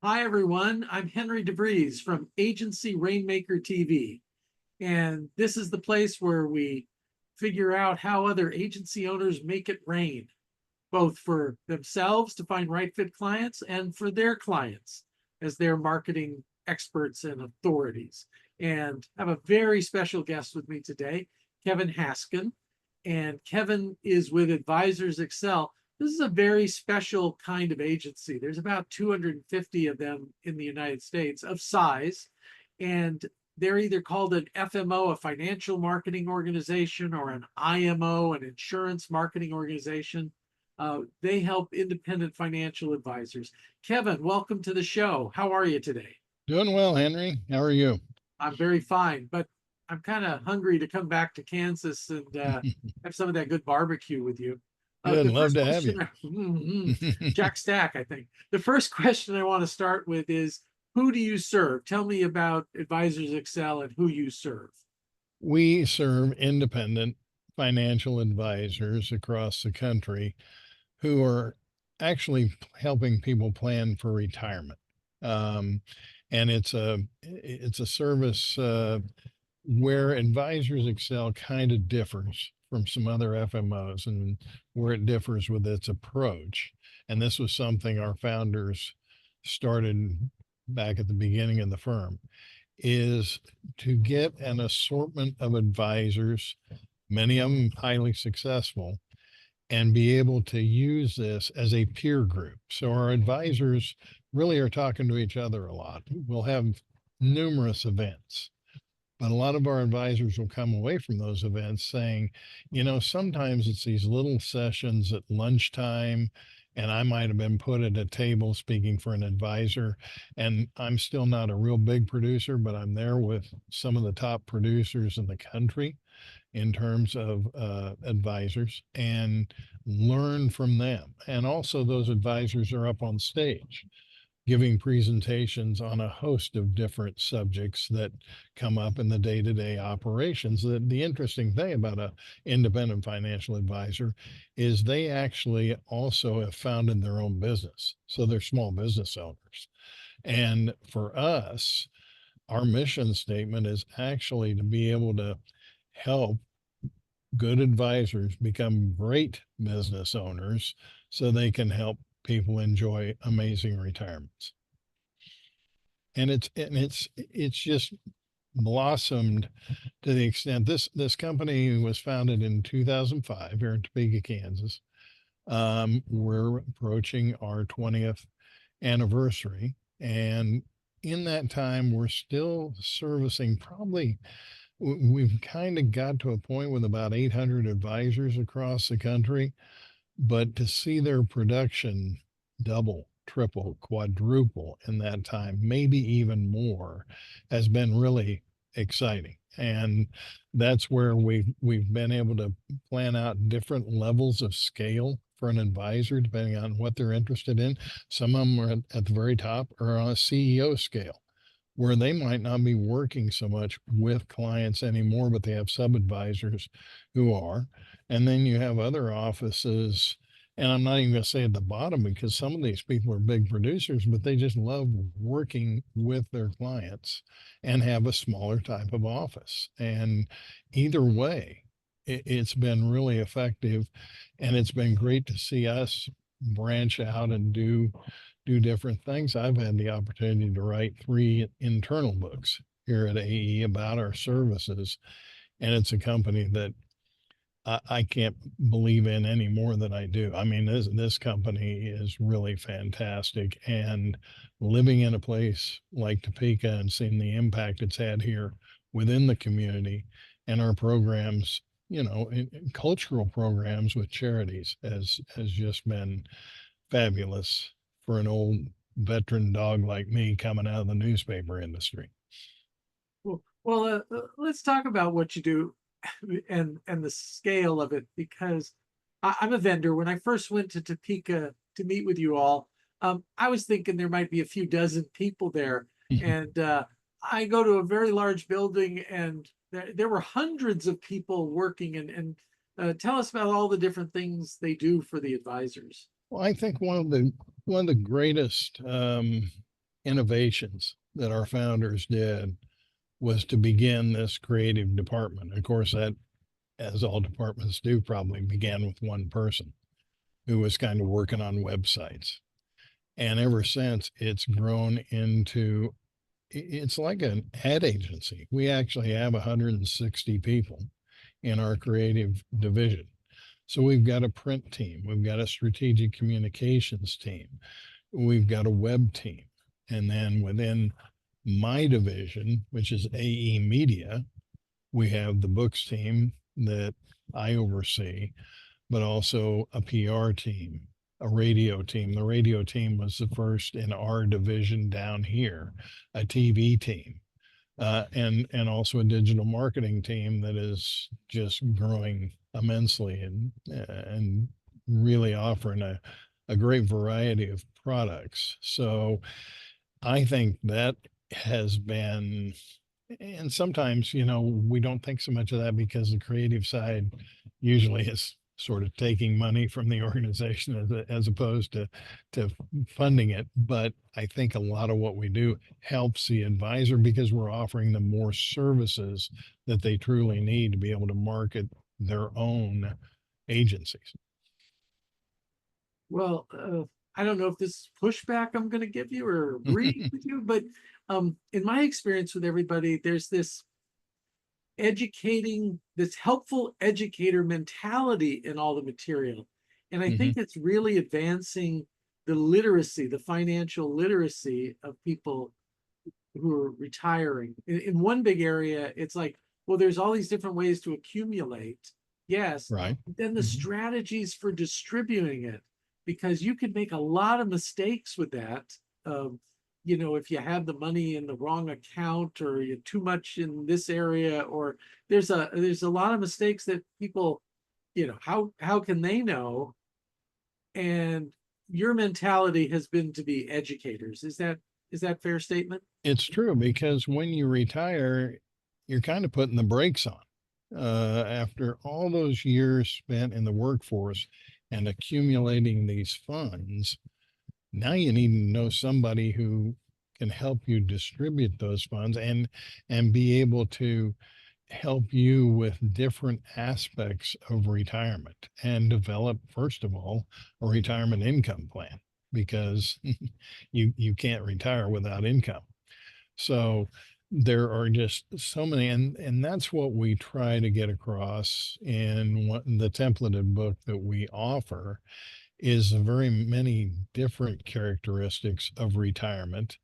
Hi, everyone. I'm Henry DeVries from Agency Rainmaker TV. And this is the place where we figure out how other agency owners make it rain, both for themselves to find right fit clients and for their clients as their marketing experts and authorities. And I have a very special guest with me today, Kevin Haskin. And Kevin is with Advisors Excel. This is a very special kind of agency. There's about 250 of them in the United States of size, and they're either called an FMO, a financial marketing organization, or an IMO, an insurance marketing organization. They help independent financial advisors. Kevin, welcome to the show. How are you today? Doing well, Henry. How are you? I'm very fine, but I'm kind of hungry to come back to Kansas and have some of that good barbecue with you. Good. The Love first to have question, you. Jack Stack, I think. The first question I want to start with is, who do you serve? Tell me about Advisors Excel and who you serve. We serve independent financial advisors across the country who are actually helping people plan for retirement. Um, and it's a service where Advisors Excel kind of differs from some other FMOs and where it differs with its approach. And this was something our founders started back at the beginning of the firm, is to get an assortment of advisors, many of them highly successful, and be able to use this as a peer group. So our advisors really are talking to each other a lot. We'll have numerous events, but a lot of our advisors will come away from those events saying, sometimes it's these little sessions at lunchtime, and I might have been put at a table speaking for an advisor, and I'm still not a real big producer, but I'm there with some of the top producers in the country in terms of advisors and learn from them. And also, those advisors are up on stage giving presentations on a host of different subjects that come up in the day-to-day operations. The interesting thing about a independent financial advisor is they actually also have founded their own business. So they're small business owners. And for us, our mission statement is actually to be able to help good advisors become great business owners so they can help people enjoy amazing retirements. And it's just blossomed to the extent this company was founded in 2005 here in Topeka, Kansas. We're approaching our 20th anniversary, and in that time, we're still servicing probably we've kind of got to a point with about 800 advisors across the country, but to see their production double, triple, quadruple in that time, maybe even more, has been really exciting. And that's where we've been able to plan out different levels of scale for an advisor, depending on what they're interested in. Some of them are at the very top or on a CEO scale, where they might not be working so much with clients anymore, but they have sub-advisors who are. And then you have other offices, and I'm not even going to say at the bottom because some of these people are big producers, but they just love working with their clients and have a smaller type of office. And either way, it's been really effective, and it's been great to see us branch out and do different things. I've had the opportunity to write 3 internal books here at AE about our services, and it's a company that I can't believe in any more than I do. I mean, this company is really fantastic, and living in a place like Topeka and seeing the impact it's had here within the community and our programs, cultural programs with charities has just been fabulous for an old veteran dog like me coming out of the newspaper industry. Let's talk about what you do and the scale of it, because I'm a vendor. When I first went to Topeka to meet with you all, I was thinking there might be a few dozen people there, and I go to a very large building, and there were hundreds of people working. And tell us about all the different things they do for the advisors. Well, I think one of the greatest innovations that our founders did was to begin this creative department. Of course, that, as all departments do, probably began with one person who was kind of working on websites. And ever since, it's grown into, it's like an ad agency. We actually have 160 people in our creative division. So we've got a print team, we've got a strategic communications team, we've got a web team. And then within my division, which is AE Media, we have the books team that I oversee, but also a PR team, a radio team. The radio team was the first in our division down here, a TV team, and also a digital marketing team that is just growing immensely and really offering a great variety of products. So I think that has been, and sometimes, we don't think so much of that because the creative side usually is sort of taking money from the organization as opposed to funding it. But I think a lot of what we do helps the advisor because we're offering them more services that they truly need to be able to market their own agencies. Well, I don't know if this is pushback I'm going to give you or agree with you, but in my experience with everybody, there's this helpful educator mentality in all the material. And I think it's really advancing the literacy, the financial literacy of people who are retiring. In one big area, it's like, well, there's all these different ways to accumulate. Yes. Right. But then the strategies for distributing it, because you could make a lot of mistakes with that. If you have the money in the wrong account or you too much in this area, or there's a lot of mistakes that people, how can they know? And your mentality has been to be educators. Is that fair statement? It's true because when you retire, you're kind of putting the brakes on. After all those years spent in the workforce and accumulating these funds, now you need to know somebody who can help you distribute those funds and be able to help you with different aspects of retirement and develop, first of all, a retirement income plan because you can't retire without income. So there are just so many, and that's what we try to get across in the templated book that we offer is very many different characteristics of retirement.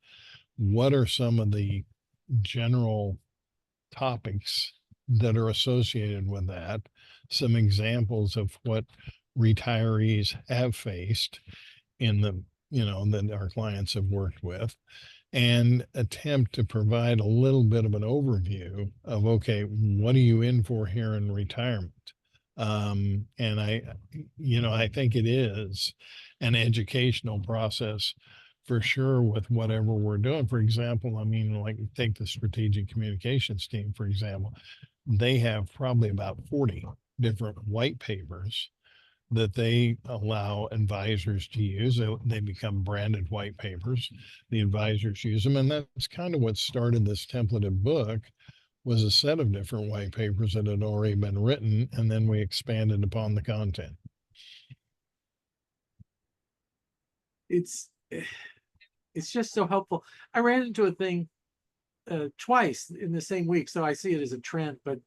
What are some of the general topics that are associated with that? Some examples of what retirees have faced in that our clients have worked with, and attempt to provide a little bit of an overview of, okay, what are you in for here in retirement? And I think it is an educational process for sure with whatever we're doing. For example, I mean, like take the strategic communications team, for example, they have probably about 40 different white papers that they allow advisors to use. They become branded white papers. The advisors use them. And that's kind of what started this templated book was a set of different white papers that had already been written. And then we expanded upon the content. It's just so helpful. I ran into a thing twice in the same week, so I see it as a trend, but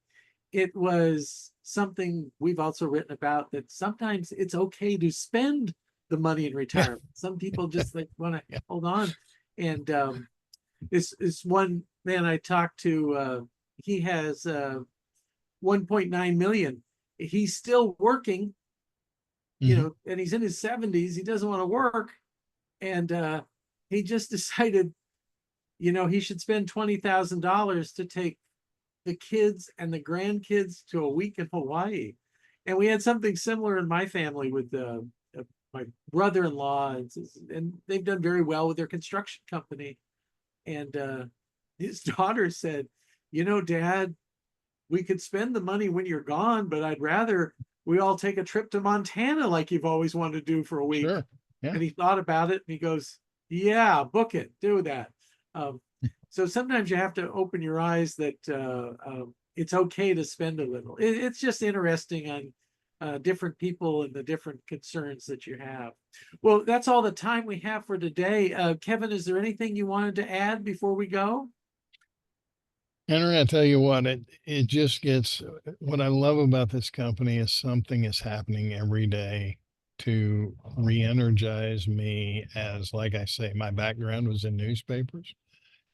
it was something we've also written about, that sometimes it's okay to spend the money in retirement. Some people just want to hold on. And this one man I talked to, he has 1.9 million. He's still working, and he's in his 70s. He doesn't want to work. And he just decided, he should spend $20,000 to take the kids and the grandkids to a week in Hawaii. And we had something similar in my family with my brother-in-law, and they've done very well with their construction company. And his daughter said, Dad, we could spend the money when you're gone, but I'd rather we all take a trip to Montana like you've always wanted to do for a week. Sure. Yeah. And he thought about it and he goes, Yeah, book it, do that. Um, so sometimes you have to open your eyes that it's okay to spend a little. It's just interesting on different people and the different concerns that you have. Well, that's all the time we have for today. Kevin, is there anything you wanted to add before we go? Henry, I tell you what, it just gets what I love about this company is something is happening every day to re-energize me as, like I say, my background was in newspapers.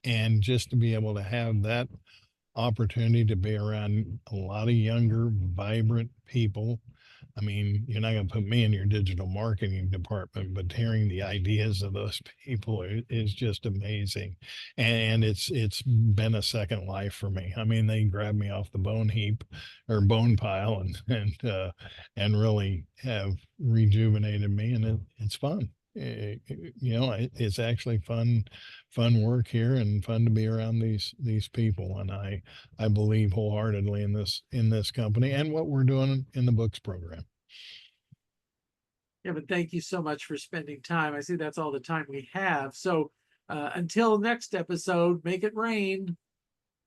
And just to be able to have that opportunity to be around a lot of younger, vibrant people. I mean, you're not going to put me in your digital marketing department, but hearing the ideas of those people is just amazing. And it's been a second life for me. I mean, they grab me off the bone heap or bone pile and really have rejuvenated me, and it's fun. It's actually fun work here and fun to be around these people, and I believe wholeheartedly in this company and what we're doing in the books program. Kevin, thank you so much for spending time. I see that's all the time we have. So until next episode, make it rain.